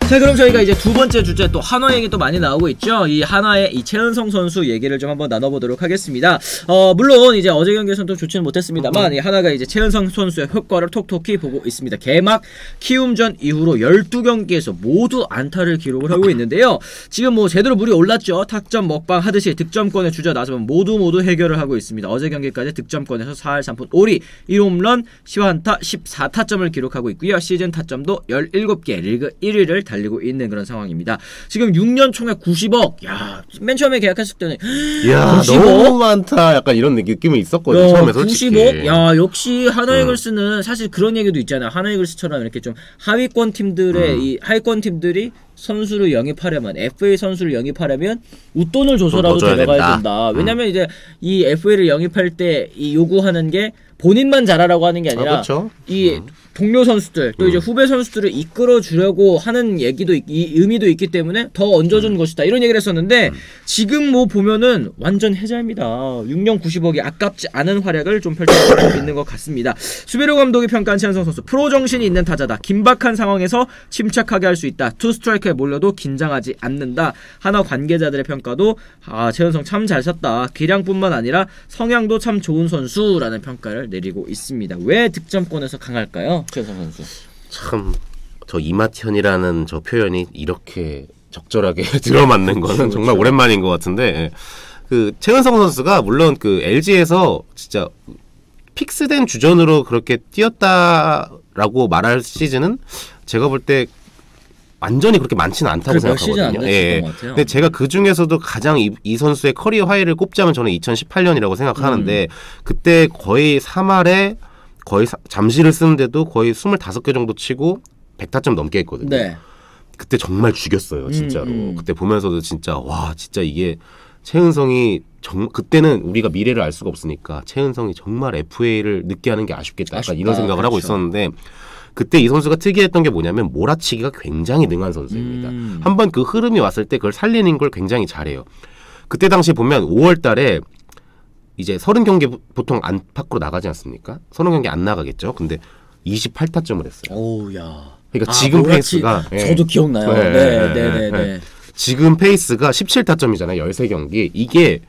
자, 그럼 저희가 이제 두 번째 주제 또 한화 얘기 또 많이 나오고 있죠. 이 한화의 이 최은성 선수 얘기를 좀 한번 나눠보도록 하겠습니다. 물론 이제 어제 경기에서는 또 좋지는 못했습니다만 이 한화가 이제 최은성 선수의 효과를 톡톡히 보고 있습니다. 개막 키움전 이후로 12경기에서 모두 안타를 기록을 하고 있는데요. 지금 뭐 제대로 물이 올랐죠. 타점 먹방 하듯이 득점권에 주저 나서면 모두 해결을 하고 있습니다. 어제 경기까지 득점권에서 4할 3푼 5리 1홈런 10안타 14타점을 기록하고 있고요. 시즌 타점도 17개 리그 1위를 달리고 있는 그런 상황입니다. 지금 6년 총액 90억. 야, 맨 처음에 계약했을 때는 야, 90억? 너무 많다. 약간 이런 느낌이 있었거든요. 처음에 솔직히. 90억? 야, 역시 하나이글스는 사실 그런 얘기도 있잖아요. 하나이글스처럼 이렇게 좀 하위권 팀들의 이 하위권 팀들이 선수를 영입하려면 FA 선수를 영입하려면 웃돈을 줘서라도 데려가야 된다. 왜냐면 이제 이 FA를 영입할 때 이 요구하는 게 본인만 잘하라고 하는 게 아니라 그렇죠. 이 동료 선수들 또 이제 후배 선수들을 이끌어 주려고 하는 얘기도 이 의미도 있기 때문에 더 얹어준 것이다 이런 얘기를 했었는데 지금 뭐 보면은 완전 해자입니다. 6년 90억이 아깝지 않은 활약을 좀 펼쳐주고 있는 것 같습니다. 수비로 감독이 평가한 최은성 선수 프로 정신이 있는 타자다. 긴박한 상황에서 침착하게 할 수 있다. 투 스트라이크에 몰려도 긴장하지 않는다. 하나 관계자들의 평가도 최은성 참 잘 쳤다. 기량뿐만 아니라 성향도 참 좋은 선수라는 평가를 내리고 있습니다. 왜 득점권에서 강할까요? 최은성 선수. 참, 저 이마티언이라는 저 표현이 이렇게 적절하게 들어맞는 거는 정말 오랜만인 것 같은데, 그 최은성 선수가 물론 그 LG에서 진짜 픽스된 주전으로 그렇게 뛰었다라고 말할 시즌은 제가 볼 때 완전히 그렇게 많지는 않다고 생각하거든요. 예. 근데 제가 그 중에서도 가장 이 선수의 커리어 하이를 꼽자면 저는 2018년이라고 생각하는데 그때 거의 3할에 거의 잠시를 쓰는데도 거의 25개 정도 치고 100타점 넘게 했거든요. 네. 그때 정말 죽였어요, 진짜로. 그때 보면서도 진짜 와, 진짜 이게 최은성이 그때는 우리가 미래를 알 수가 없으니까 최은성이 정말 FA를 늦게 하는 게 아쉽겠다. 약간 이런 생각을 하고 있었는데 그때 이 선수가 특이했던 게 뭐냐면 몰아치기가 굉장히 능한 선수입니다. 한번 그 흐름이 왔을 때 그걸 살리는 걸 굉장히 잘해요. 그때 당시에 보면 5월 달에 이제 30경기 보통 안팎으로 나가지 않습니까? 30경기 안 나가겠죠. 근데 28타점을 했어요. 오우야. 그러니까 지금 페이스가 저도 기억나요. 네. 지금 페이스가 17타점이잖아요. 13경기. 이게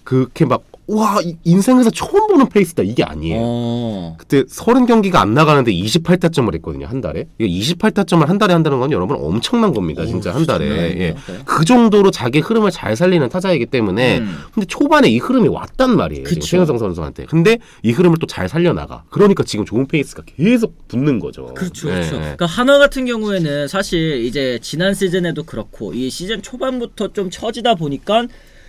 그렇게 막 와, 인생에서 처음 보는 페이스다. 이게 아니에요. 그때 30경기가 안 나가는데 28타점을 했거든요. 한 달에. 28타점을 한 달에 한다는 건 여러분 엄청난 겁니다. 진짜 한 달에. 예. 그 정도로 자기 흐름을 잘 살리는 타자이기 때문에 근데 초반에 이 흐름이 왔단 말이에요. 최은성 선수한테. 근데 이 흐름을 또 잘 살려나가. 그러니까 지금 좋은 페이스가 계속 붙는 거죠. 그렇죠. 그러니까 한화 같은 경우에는 사실 이제 지난 시즌에도 그렇고 이 시즌 초반부터 좀 처지다 보니까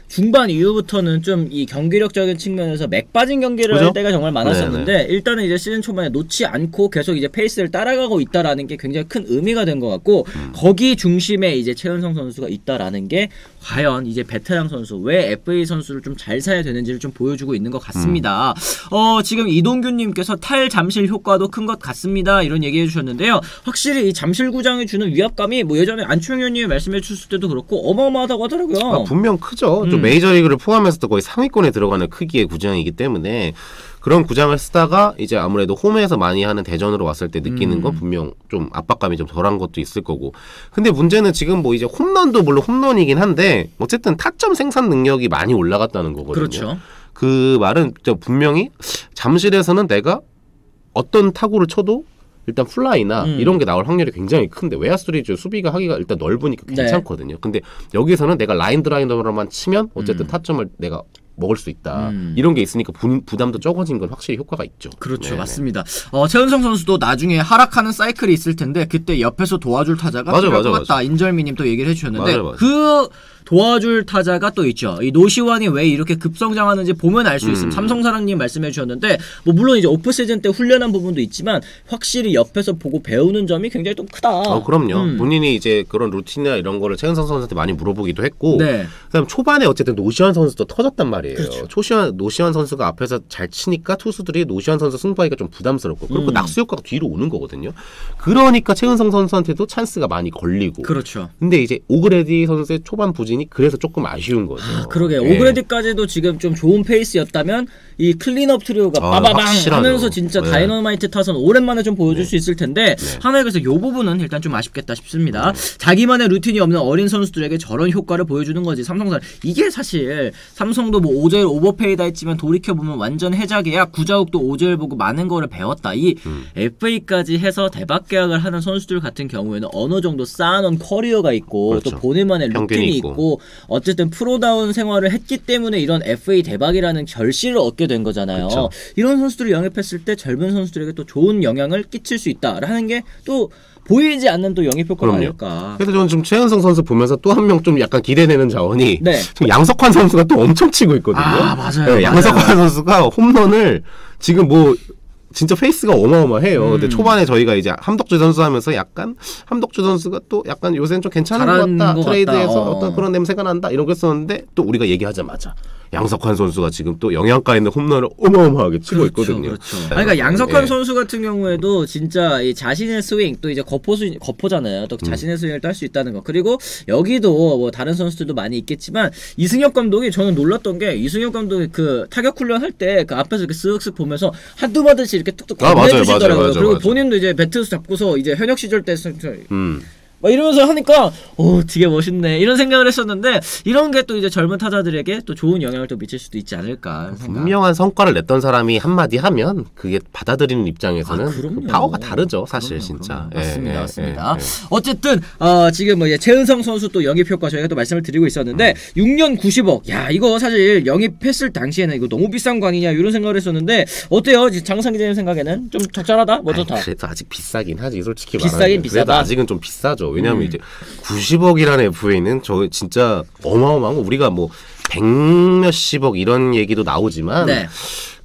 중반 이후부터는 좀 이 경기력적인 측면에서 맥 빠진 경기를 할 때가 정말 많았었는데 일단은 이제 시즌 초반에 놓지 않고 계속 이제 페이스를 따라가고 있다라는 게 굉장히 큰 의미가 된 것 같고 거기 중심에 이제 최은성 선수가 있다라는 게 과연 이제 베테랑 선수 왜 FA 선수를 좀 잘 사야 되는지를 좀 보여주고 있는 것 같습니다. 지금 이동규님께서 탈잠실 효과도 큰 것 같습니다. 이런 얘기해 주셨는데요. 확실히 이 잠실구장이 주는 위압감이 뭐 예전에 안충영 의원님이 말씀해 주셨을 때도 그렇고 어마어마하다고 하더라고요. 분명 크죠. 좀 메이저리그를 포함해서도 거의 상위권에 들어가는 크기의 구장이기 때문에 그런 구장을 쓰다가 이제 아무래도 홈에서 많이 하는 대전으로 왔을 때 느끼는 건 분명 좀 압박감이 좀 덜한 것도 있을 거고. 근데 문제는 지금 뭐 이제 홈런도 물론 홈런이긴 한데 어쨌든 타점 생산 능력이 많이 올라갔다는 거거든요. 그렇죠. 그 말은 분명히 잠실에서는 내가 어떤 타구를 쳐도 일단 플라이나 이런 게 나올 확률이 굉장히 큰데 외야수리즈 수비가 하기가 일단 넓으니까 괜찮거든요. 근데 여기서는 내가 라인 드라이너로만 치면 어쨌든 타점을 내가 먹을 수 있다. 이런 게 있으니까 부담도 적어진 건 확실히 효과가 있죠. 그렇죠. 네네. 맞습니다. 최은성 선수도 나중에 하락하는 사이클이 있을 텐데 그때 옆에서 도와줄 타자가 필요할 것 같다. 인절미님 또 얘기를 해주셨는데 그 도와줄 타자가 또 있죠. 이 노시환이 왜 이렇게 급성장하는지 보면 알 수 있습니다. 삼성사랑님 말씀해 주셨는데 뭐 물론 이제 오프 시즌 때 훈련한 부분도 있지만 확실히 옆에서 보고 배우는 점이 굉장히 좀 크다. 그럼요. 본인이 이제 그런 루틴이나 이런 거를 최은성 선수한테 많이 물어보기도 했고 그다음 초반에 어쨌든 노시환 선수도 터졌단 말이에요. 그렇죠. 노시환 선수가 앞에서 잘 치니까 투수들이 노시환 선수 승부하기가 좀 부담스럽고 그리고 낙수 효과가 뒤로 오는 거거든요. 그러니까 최은성 선수한테도 찬스가 많이 걸리고. 그렇죠. 근데 이제 오그레디 선수의 초반 부진 이어지니 그래서 조금 아쉬운 거죠. 그러게. 오그레디까지도 지금 좀 좋은 페이스였다면 이 클린업 트리오가 빠바방 확실하죠. 하면서 진짜 다이너마이트 타선 오랜만에 좀 보여줄 수 있을 텐데 하나에 그래서 이 부분은 일단 좀 아쉽겠다 싶습니다. 자기만의 루틴이 없는 어린 선수들에게 저런 효과를 보여주는 거지 삼성사. 이게 사실 삼성도 뭐 오재일 오버페이다 했지만 돌이켜보면 완전 해자계야. 구자욱도 오재일 보고 많은 거를 배웠다. 이 FA까지 해서 대박 계약을 하는 선수들 같은 경우에는 어느 정도 쌓아놓은 커리어가 있고 그렇죠. 또 본인만의 루틴이 있고 어쨌든 프로다운 생활을 했기 때문에 이런 FA 대박이라는 결실을 얻게 된 거잖아요. 그렇죠. 이런 선수들을 영입했을 때 젊은 선수들에게 또 좋은 영향을 끼칠 수 있다라는 게 또 보이지 않는 또 영입 효과가 아닐까. 그래서 저는 지금 최은성 선수 보면서 또 한 명 좀 약간 기대되는 자원이 지금 양석환 선수가 또 엄청 치고 있거든요. 맞아요. 네, 양석환 선수가 홈런을 지금 뭐 진짜 페이스가 어마어마해요. 근데 초반에 저희가 이제 함덕주 선수 하면서 약간 함덕주 선수가 또 약간 요새는 좀 괜찮은 것 같다. 트레이드에서 어떤 그런 냄새가 난다. 이런 거 했었는데 또 우리가 얘기하자마자 양석환 선수가 지금 또 영양가 있는 홈런을 어마어마하게 치고 있거든요. 그렇죠. 그러니까 양석환 선수 같은 경우에도 진짜 이 자신의 스윙 또 이제 거포잖아요. 또 자신의 스윙을 또 할 수 있다는 거. 그리고 여기도 뭐 다른 선수들도 많이 있겠지만 이승엽 감독이 저는 놀랐던 게 이승엽 감독이 그 타격 훈련 할 때 그 앞에서 이렇게 쓱쓱 보면서 한두 마디씩 이렇게 툭툭 건네주시더라고요. 그리고 본인도 이제 배트 잡고서 이제 현역 시절 때 막 이러면서 하니까 되게 멋있네 이런 생각을 했었는데 이런 게 또 이제 젊은 타자들에게 또 좋은 영향을 또 미칠 수도 있지 않을까 생각. 분명한 성과를 냈던 사람이 한마디 하면 그게 받아들이는 입장에서는 그 파워가 다르죠 사실. 진짜. 맞습니다. 맞습니다. 어쨌든 지금 뭐 이제 최은성 선수 또 영입 효과 저희가 또 말씀을 드리고 있었는데 6년 90억 야 이거 사실 영입했을 당시에는 이거 너무 비싼 거 아니냐 이런 생각을 했었는데 어때요? 장상 기자님 생각에는 좀 적절하다? 뭐 좋다? 그래도 아직 비싸긴 하지 솔직히 비싸긴 말하면. 비싸다. 그래도 아직은 좀 비싸죠. 왜냐하면 이제 90억이라는 FA는 저 진짜 어마어마한 거. 우리가 뭐 100몇십억 이런 얘기도 나오지만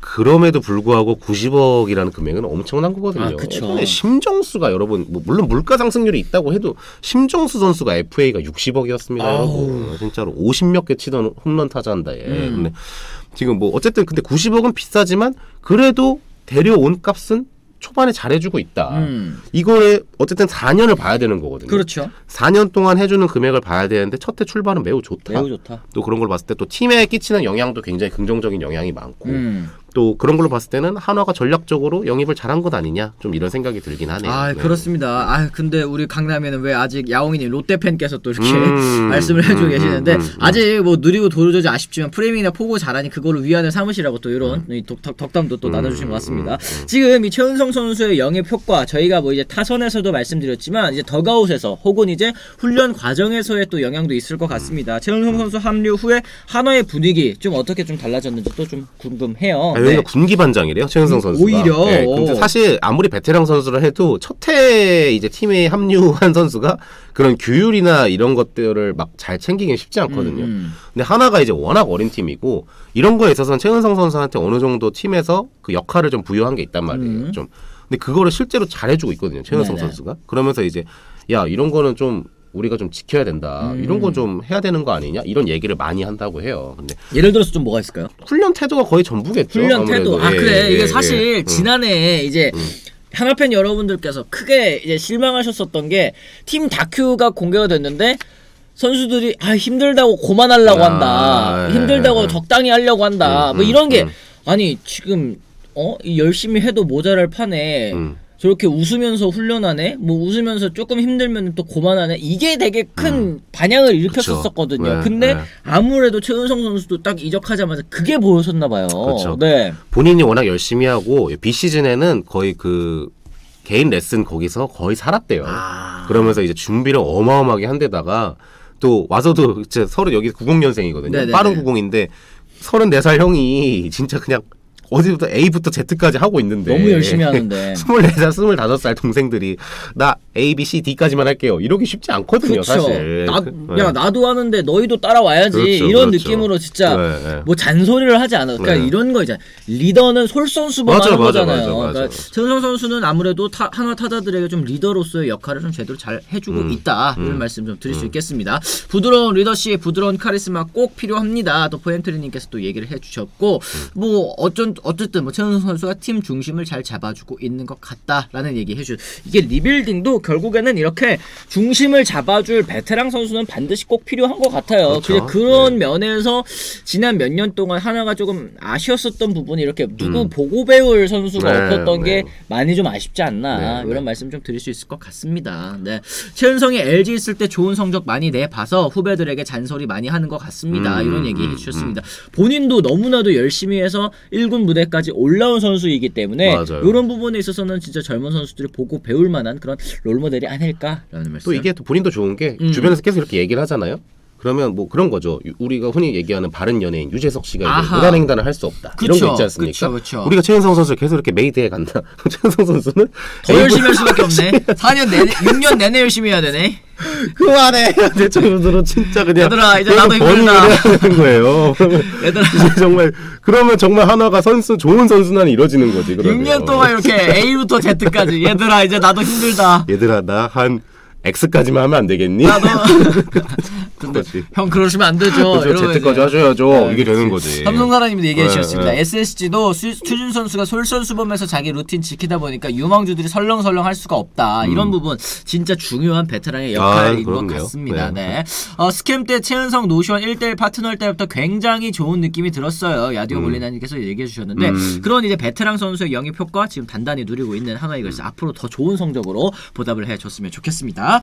그럼에도 불구하고 90억이라는 금액은 엄청난 거거든요. 예전에 심정수가 여러분 뭐 물론 물가 상승률이 있다고 해도 심정수 선수가 FA가 60억이었습니다. 여러분. 진짜로 50몇 개 치던 홈런 타자인데. 근데 지금 뭐 어쨌든 근데 90억은 비싸지만 그래도 데려온 값은 초반에 잘해주고 있다. 이거에 어쨌든 4년을 봐야 되는 거거든요. 그렇죠. 4년 동안 해주는 금액을 봐야 되는데 첫 해 출발은 매우 좋다. 매우 좋다. 또 그런 걸 봤을 때 또 팀에 끼치는 영향도 굉장히 긍정적인 영향이 많고 또 그런 걸로 봤을 때는 한화가 전략적으로 영입을 잘한 것 아니냐 좀 이런 생각이 들긴 하네요. 그렇습니다. 근데 우리 강남에는 왜 아직 야옹이님 롯데 팬께서 또 이렇게 말씀을 해주고 계시는데 아직 뭐 누리고 도루조지 아쉽지만 프레임이나 포고 잘하니 그거를 위안을 삼으시라고 또 이런 덕담도 또 나눠주신 것 같습니다. 지금 이 최은성 선수의 영입 효과 저희가 뭐 이제 타선에서도 말씀드렸지만 이제 덕아웃에서 혹은 이제 훈련 과정에서의 또 영향도 있을 것 같습니다. 최은성 선수 합류 후에 한화의 분위기 좀 어떻게 좀 달라졌는지 또 좀 궁금해요. 여기가 군기반장이래요 최은성 선수가. 오히려. 근데 사실 아무리 베테랑 선수를 해도 첫해 이제 팀에 합류한 선수가 그런 규율이나 이런 것들을 막 잘 챙기긴 쉽지 않거든요. 근데 하나가 이제 워낙 어린 팀이고 이런 거에 있어서는 최은성 선수한테 어느 정도 팀에서 그 역할을 좀 부여한 게 있단 말이에요. 좀. 근데 그거를 실제로 잘해주고 있거든요 최은성 선수가. 그러면서 이제 야 이런 거는 좀 우리가 좀 지켜야 된다. 이런 거 좀 해야 되는 거 아니냐? 이런 얘기를 많이 한다고 해요. 근데 예를 들어서 좀 뭐가 있을까요? 훈련 태도가 거의 전부겠죠. 훈련 태도. 그래. 이게 사실 지난해 이제 한화팬 여러분들께서 크게 이제 실망하셨었던 게 팀 다큐가 공개가 됐는데 선수들이 힘들다고 고만하려고 한다. 힘들다고 적당히 하려고 한다. 뭐 이런 게 아니 지금 열심히 해도 모자랄 판에 저렇게 웃으면서 훈련하네? 뭐 웃으면서 조금 힘들면 또 고만하네? 이게 되게 큰 반향을 일으켰었거든요. 근데 아무래도 최은성 선수도 딱 이적하자마자 그게 보였었나 봐요. 그렇죠. 본인이 워낙 열심히 하고 비시즌에는 거의 그 개인 레슨 거기서 거의 살았대요. 그러면서 이제 준비를 어마어마하게 한 데다가 또 와서도 이제 서로 여기 90년생이거든요. 빠른 90인데 34살 형이 진짜 그냥 어디부터 A부터 Z까지 하고 있는데 너무 열심히 하는데 24살, 25살 동생들이 나 A, B, C, D까지만 할게요. 이러기 쉽지 않거든요. 사실. 나도 하는데 너희도 따라와야지. 이런 느낌으로 진짜 뭐 잔소리를 하지 않아. 그러니까 이런 거 있잖아. 리더는 솔선수범하는 거잖아요. 그러니까 최은성 선수는 아무래도 한화 타자들에게 좀 리더로서의 역할을 좀 제대로 잘 해주고 있다. 이런 말씀 좀 드릴 수 있겠습니다. 부드러운 리더십, 부드러운 카리스마 꼭 필요합니다. 또 포엔트리님께서 또 얘기를 해주셨고 뭐 어쩐 어쨌든 뭐 최은성 선수가 팀 중심을 잘 잡아주고 있는 것 같다라는 얘기 해주죠. 이게 리빌딩도 결국에는 이렇게 중심을 잡아줄 베테랑 선수는 반드시 꼭 필요한 것 같아요. 그렇죠. 그런 면에서 지난 몇 년 동안 하나가 조금 아쉬웠었던 부분이 이렇게 누구 보고 배울 선수가 없었던 게 많이 좀 아쉽지 않나 이런 말씀 좀 드릴 수 있을 것 같습니다. 네. 최은성이 LG 있을 때 좋은 성적 많이 내봐서 후배들에게 잔소리 많이 하는 것 같습니다. 이런 얘기 해주셨습니다. 본인도 너무나도 열심히 해서 1군 무대까지 올라온 선수이기 때문에 맞아요. 이런 부분에 있어서는 진짜 젊은 선수들이 보고 배울 만한 그런 롤모델이 아닐까라는 말씀. 또 이게 또 본인도 좋은 게 주변에서 계속 이렇게 얘기를 하잖아요. 그러면 뭐 그런 거죠. 우리가 흔히 얘기하는 바른 연예인 유재석 씨가 이제 무단 횡단을 할 수 없다. 그쵸, 이런 거 있지 않습니까? 그쵸. 우리가 최은성 선수를 계속 이렇게 메이드해 간다. 최은성 선수는 더 열심히 할 수밖에 없네. 4년 내내 6년 내내 열심히 해야 되네. 그만해. 내 친구들은 진짜 그냥 얘들아 이제 나도 힘들다. 해야 되는 거예요. 얘들아 이제 그러면 정말 하나가 좋은 선수는 이루어지는 거지. 그러면. 6년 동안 이렇게 A부터 Z까지 얘들아 이제 나도 힘들다. 얘들아 나 한 X까지만 하면 안 되겠니? 나도 근데 형 그러시면 안 되죠. Z까지 하셔야죠. 이게 되는 거지. 삼성사라님도 얘기해 주셨습니다. SSG도 추준 선수가 솔선수범해서 자기 루틴 지키다 보니까 유망주들이 설렁설렁 할 수가 없다. 이런 부분 진짜 중요한 베테랑의 역할인 것 같습니다. 네. 스캠 때 최은성 노시원 1대1 파트너일 때부터 굉장히 좋은 느낌이 들었어요. 야디오 몰리나님께서 얘기해 주셨는데 그런 이제 베테랑 선수의 영입 효과 지금 단단히 누리고 있는 하나이글스 앞으로 더 좋은 성적으로 보답을 해줬으면 좋겠습니다.